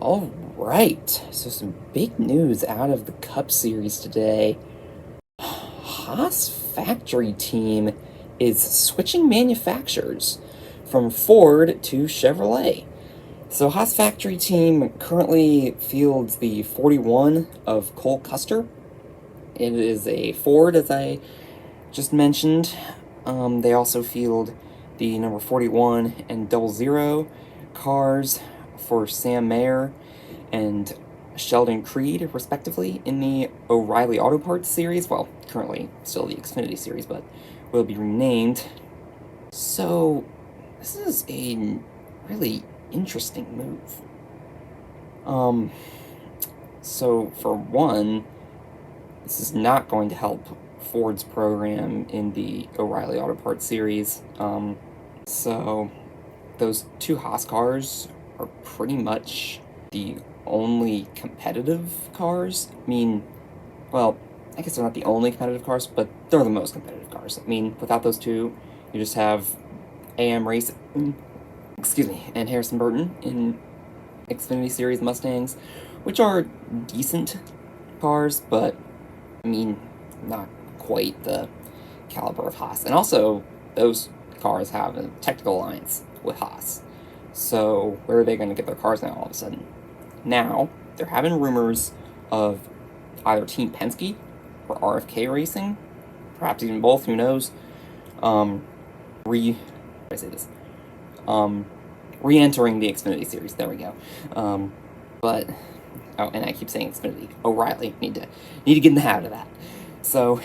All right, so some big news out of the Cup Series today. Haas Factory Team is switching manufacturers from Ford to Chevrolet. So Haas Factory Team currently fields the 41 of Cole Custer. It is a Ford, as I just mentioned. They also field the number 41 and 00 cars for Sam Mayer and Sheldon Creed, respectively, in the O'Reilly Auto Parts series. Well, currently still the Xfinity series, but will be renamed. So, this is a really interesting move. So for one, this is not going to help Ford's program in the O'Reilly Auto Parts series. So those two Haas cars are pretty much the only competitive cars. I mean, well, I guess they're not the only competitive cars, but they're the most competitive cars. I mean, without those two, you just have AM Racing, and Harrison Burton in Xfinity Series Mustangs, which are decent cars, but, I mean, not quite the caliber of Haas. And also, those cars have a technical alliance with Haas. So, where are they going to get their cars now all of a sudden? Now, they're having rumors of either Team Penske or RFK Racing, perhaps even both, who knows, re-entering the Xfinity Series. There we go. But, oh, and I keep saying Xfinity. O'Reilly, need to get in the habit of that. So,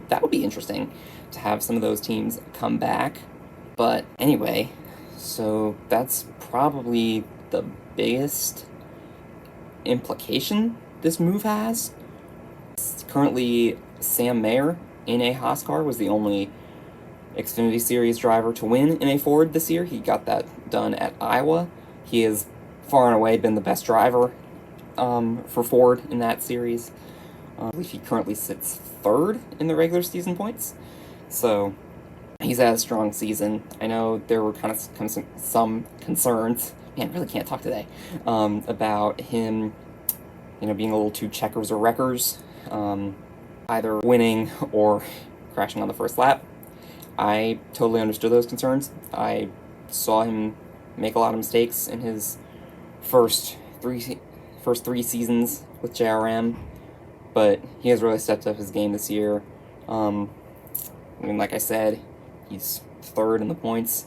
that would be interesting to have some of those teams come back. But anyway, so that's probably the biggest implication this move has. Currently, Sam Mayer in a Haas car was the only Xfinity Series driver to win in a Ford this year. He got that done at Iowa. He has far and away been the best driver for Ford in that series. I believe he currently sits third in the regular season points. So he's had a strong season. I know there were kind of some concerns. Man, I really can't talk today. About him, being a little too checkers or wreckers, either winning or crashing on the first lap. I totally understood those concerns. I saw him make a lot of mistakes in his first three seasons with JRM, but he has really stepped up his game this year. Like I said, he's third in the points.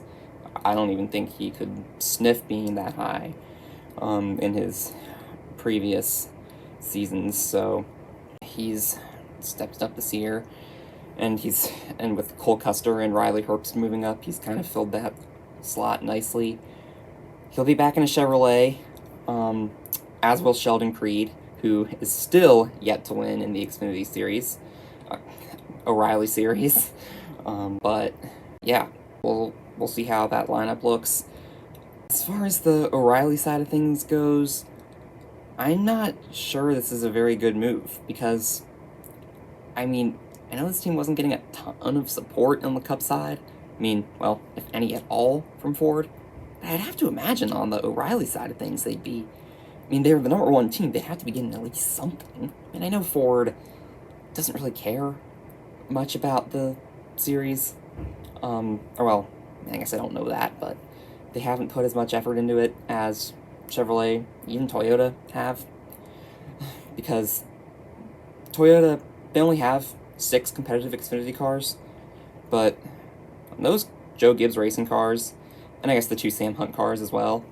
I don't even think he could sniff being that high in his previous seasons. So he's stepped up this year, and with Cole Custer and Riley Herbst moving up, he's kind of filled that slot nicely. He'll be back in a Chevrolet, as will Sheldon Creed, who is still yet to win in the Xfinity Series, O'Reilly Series. But yeah, we'll see how that lineup looks. As far as the O'Reilly side of things goes, I'm not sure this is a very good move, because, I know this team wasn't getting a ton of support on the Cup side. Well, if any at all, from Ford. But I'd have to imagine on the O'Reilly side of things, they're the number one team. They'd have to be getting at least something. And I know Ford doesn't really care much about the series. I guess I don't know that, but they haven't put as much effort into it as Chevrolet, even Toyota have. Because Toyota, they only have 6 competitive Xfinity cars, but those Joe Gibbs racing cars, and I guess the 2 Sam Hunt cars as well,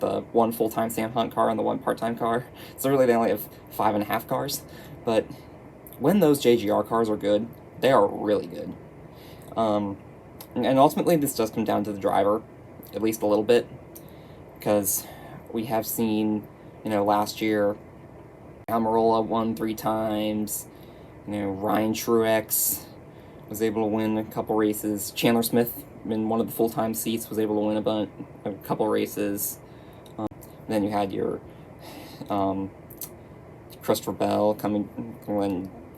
the 1 full-time Sam Hunt car and the 1 part-time car, so really they only have 5.5 cars, but when those JGR cars are good, they are really good. And ultimately this does come down to the driver, at least a little bit, because we have seen, last year, Almirola won 3 times, Ryan Truex was able to win a couple races. Chandler Smith, in one of the full-time seats, was able to win a couple races. Then you had your Christopher Bell coming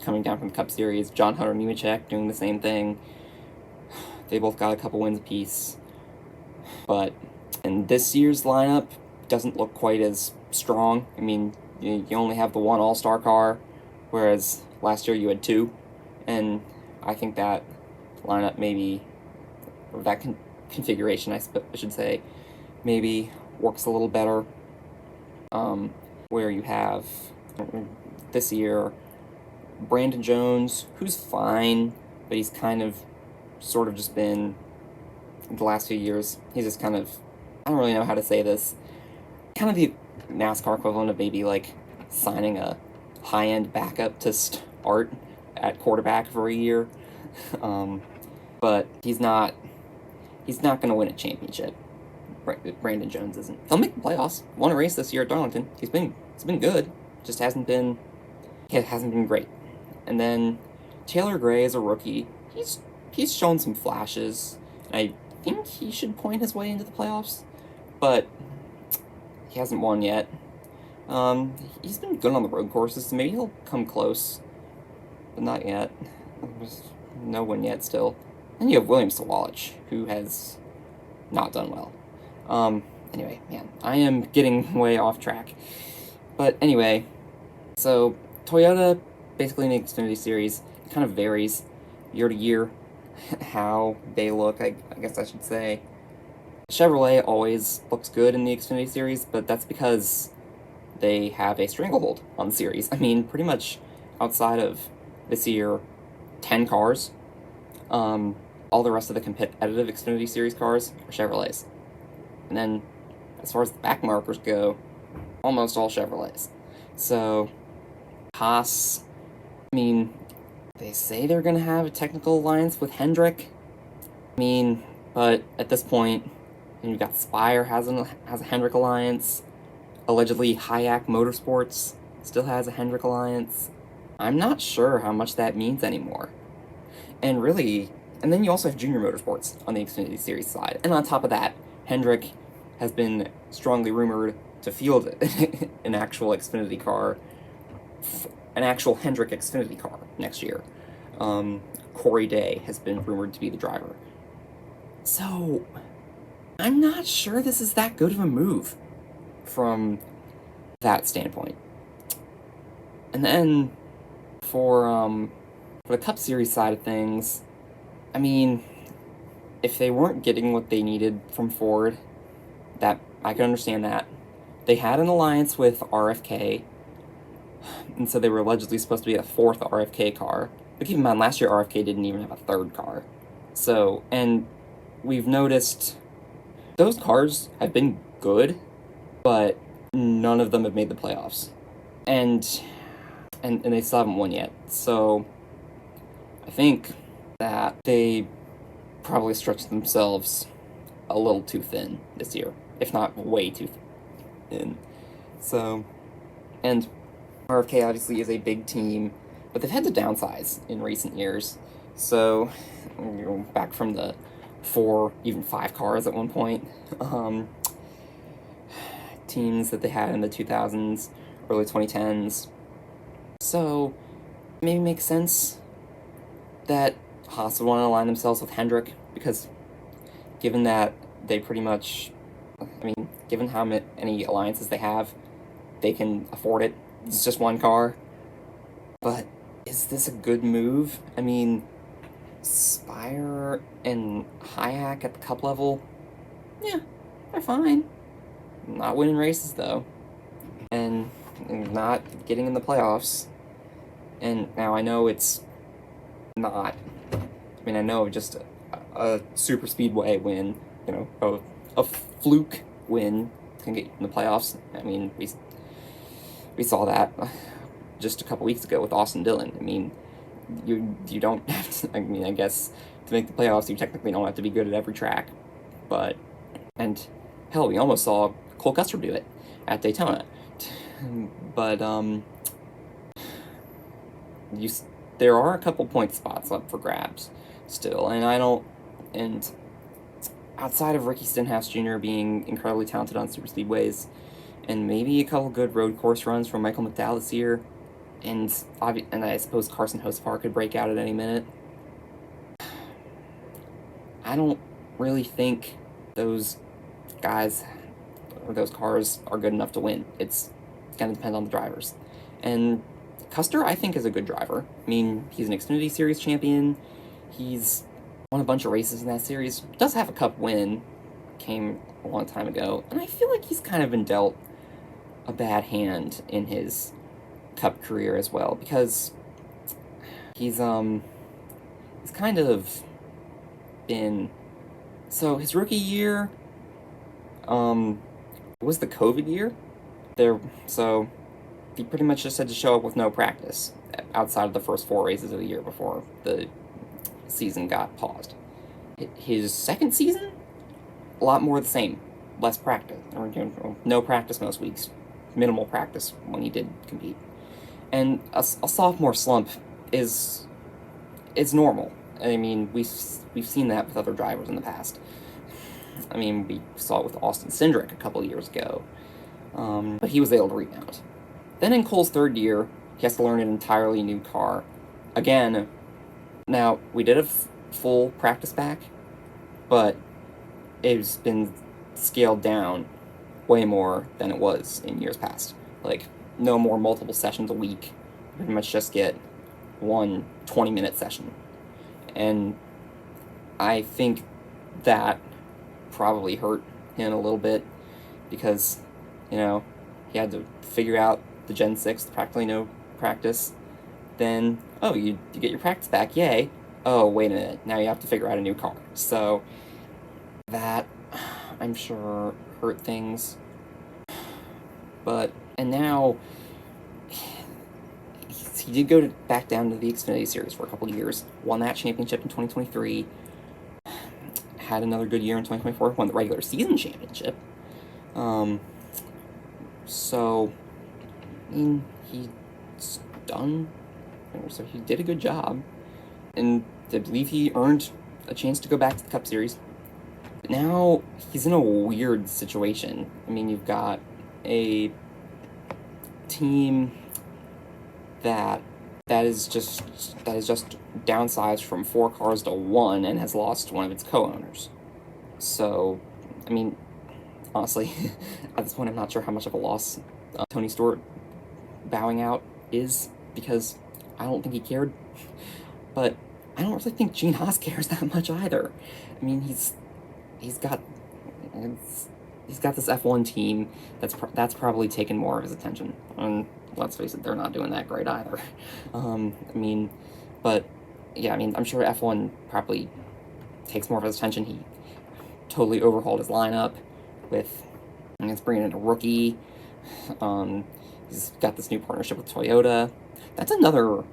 down from the Cup Series. John Hunter Nemechek doing the same thing. They both got a couple wins apiece. But in this year's lineup, doesn't look quite as strong. I mean, you only have the one all-star car, whereas last year you had two, and I think that lineup maybe, or that configuration, I should say, maybe works a little better, where you have, this year, Brandon Jones, who's fine, but he's kind of, sort of just been, the last few years, he's just kind of, I don't really know how to say this, kind of the NASCAR equivalent of maybe, like, signing a high-end backup to start at quarterback for a year. But he's not going to win a championship. Brandon Jones isn't. He'll make the playoffs. Won a race this year at Darlington. He's been good. Just hasn't been great. And then Taylor Gray is a rookie. He's shown some flashes. I think he should point his way into the playoffs, but he hasn't won yet. He's been good on the road courses, so maybe he'll come close, but not yet. There's no win yet still. And you have Williams Sawalich, who has not done well. Anyway, man, I am getting way off track. But anyway, so Toyota, basically in the Xfinity Series, kind of varies year to year how they look, I guess I should say. Chevrolet always looks good in the Xfinity Series, but that's because they have a stranglehold on the series. I mean, pretty much outside of this year, 10 cars, all the rest of the competitive Xfinity Series cars are Chevrolets. And then, as far as the back markers go, almost all Chevrolets. So, Haas, I mean, they say they're going to have a technical alliance with Hendrick. I mean, but at this point, and you've got Spire has a Hendrick alliance. Allegedly, Haas Motorsports still has a Hendrick alliance. I'm not sure how much that means anymore. And really, and then you also have Junior Motorsports on the Xfinity Series side. And on top of that, Hendrick has been strongly rumored to field an actual Xfinity car, an actual Hendrick Xfinity car next year. Corey Day has been rumored to be the driver. So, I'm not sure this is that good of a move from that standpoint. And then for the Cup Series side of things, I mean, if they weren't getting what they needed from Ford, that I can understand that. They had an alliance with RFK, and so they were allegedly supposed to be a fourth RFK car. But keep in mind, last year RFK didn't even have a third car. So, and we've noticed those cars have been good, but none of them have made the playoffs. And they still haven't won yet. So I think that they probably stretched themselves a little too thin this year, if not way too thin. So, and RFK obviously is a big team, but they've had to downsize in recent years. So, back from the 4, even 5 cars at one point, teams that they had in the 2000s, early 2010s. So, maybe makes sense that Haas would want to align themselves with Hendrick, because given that they pretty much, I mean, given how many alliances they have, they can afford it. It's just one car. But is this a good move? I mean, Spire and Hayek at the Cup level, yeah, they're fine. Not winning races, though. And not getting in the playoffs. And now I know it's not, I mean, I know just a super speedway win, a fluke win can get you in the playoffs. I mean, we saw that just a couple weeks ago with Austin Dillon. I mean, you don't have to, I mean, I guess to make the playoffs, you technically don't have to be good at every track. But, and hell, we almost saw Cole Custer do it at Daytona. But, there are a couple point spots up for grabs still, and outside of Ricky Stenhouse Jr. being incredibly talented on super speedways, and maybe a couple good road course runs from Michael McDowell this year, and I suppose Carson Hocevar could break out at any minute, I don't really think those guys those cars are good enough to win. It's going to depend on the drivers. And Custer, I think, is a good driver. I mean, he's an Xfinity Series champion. He's won a bunch of races in that series. Does have a Cup win. Came a long time ago. And I feel like he's kind of been dealt a bad hand in his Cup career as well, because he's kind of been... So his rookie year was the COVID year. So he pretty much just had to show up with no practice outside of the first 4 races of the year before the season got paused. His second season, a lot more the same. Less practice. No practice most weeks. Minimal practice when he did compete. And a sophomore slump is normal. I mean, we've seen that with other drivers in the past. I mean, we saw it with Austin Cindric a couple years ago. But he was able to rebound. Then in Cole's third year, he has to learn an entirely new car. Again, now, we did a full practice back, but it's been scaled down way more than it was in years past. Like, no more multiple sessions a week. You pretty much just get one 20-minute session. And I think that probably hurt him a little bit because, he had to figure out the Gen 6, practically no practice. Then, oh, you get your practice back, yay. Oh, wait a minute, now you have to figure out a new car. So, that, I'm sure, hurt things. And now, he did go back down to the Xfinity Series for a couple of years, won that championship in 2023, had another good year in 2024, won the regular season championship. So, I mean, he's done, so he did a good job, and I believe he earned a chance to go back to the Cup Series. But now, he's in a weird situation. I mean, you've got a team that is just downsized from 4 cars to 1 and has lost one of its co-owners. So, I mean, honestly, at this point, I'm not sure how much of a loss Tony Stewart bowing out is, because I don't think he cared. But I don't really think Gene Haas cares that much either. I mean, he's got this F1 team that's probably taken more of his attention. And let's face it, they're not doing that great either. I'm sure F1 probably takes more of his attention. He totally overhauled his lineup he's bringing in a rookie. He's got this new partnership with Toyota. That's another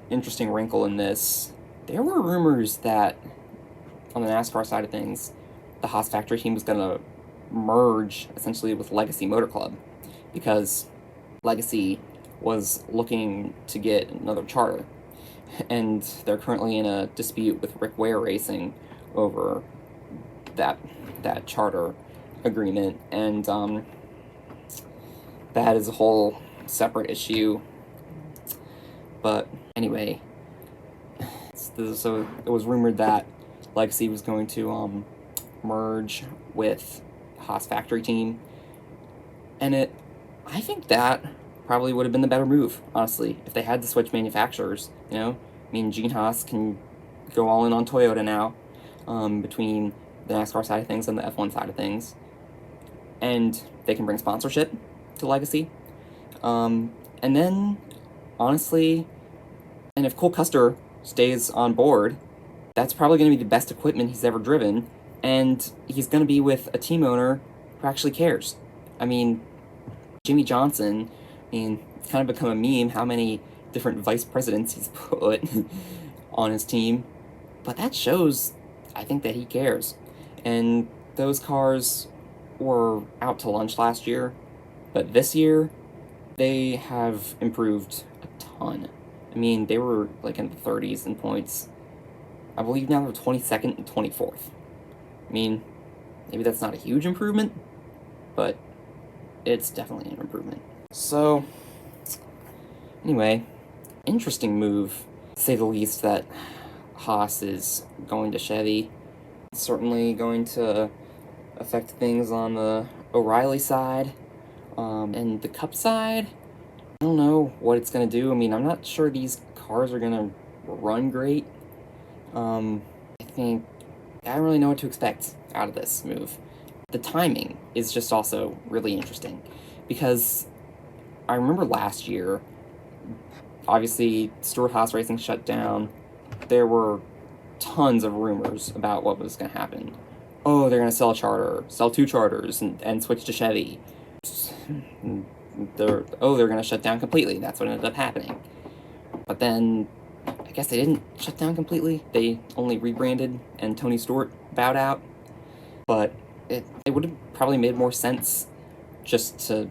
interesting wrinkle in this. There were rumors that on the NASCAR side of things, the Haas Factory Team was going to merge essentially with Legacy Motor Club, because Legacy was looking to get another charter, and they're currently in a dispute with Rick Ware Racing over that charter agreement, and that is a whole separate issue. But anyway, so it was rumored that Legacy was going to merge with Haas Factory Team, and I think that probably would have been the better move, honestly, if they had to switch manufacturers. I mean, Gene Haas can go all in on Toyota now, between the NASCAR side of things and the F1 side of things, and they can bring sponsorship to Legacy. And then, honestly, and if Cole Custer stays on board, that's probably going to be the best equipment he's ever driven, and he's going to be with a team owner who actually cares. I mean, Jimmy Johnson, it's kind of become a meme how many different vice presidents he's put on his team, but that shows, I think, that he cares. And those cars were out to lunch last year, but this year, they have improved a ton. I mean, they were like in the 30s in points. I believe now they're 22nd and 24th. I mean, maybe that's not a huge improvement, but it's definitely an improvement. So, anyway, interesting move, to say the least, that Haas is going to Chevy. It's certainly going to affect things on the O'Reilly side. And the Cup side, I don't know what it's going to do. I mean, I'm not sure these cars are going to run great. I think I don't really know what to expect out of this move. The timing is just also really interesting because I remember last year, obviously, Stewart Haas Racing shut down. There were tons of rumors about what was going to happen. Oh, they're going to sell a charter, sell 2 charters, and switch to Chevy. They're going to shut down completely. That's what ended up happening. But then, I guess they didn't shut down completely. They only rebranded, and Tony Stewart bowed out. But it would have probably made more sense just to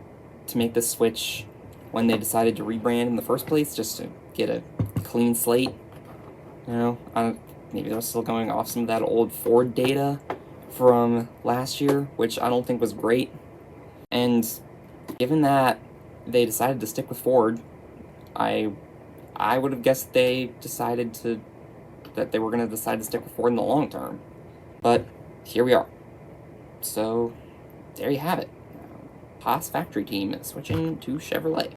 make this switch when they decided to rebrand in the first place, just to get a clean slate. Maybe they're still going off some of that old Ford data from last year, which I don't think was great. And given that they decided to stick with Ford, I would have guessed they decided that they were going to decide to stick with Ford in the long term. But here we are. So there you have it. Haas Factory Team is switching to Chevrolet.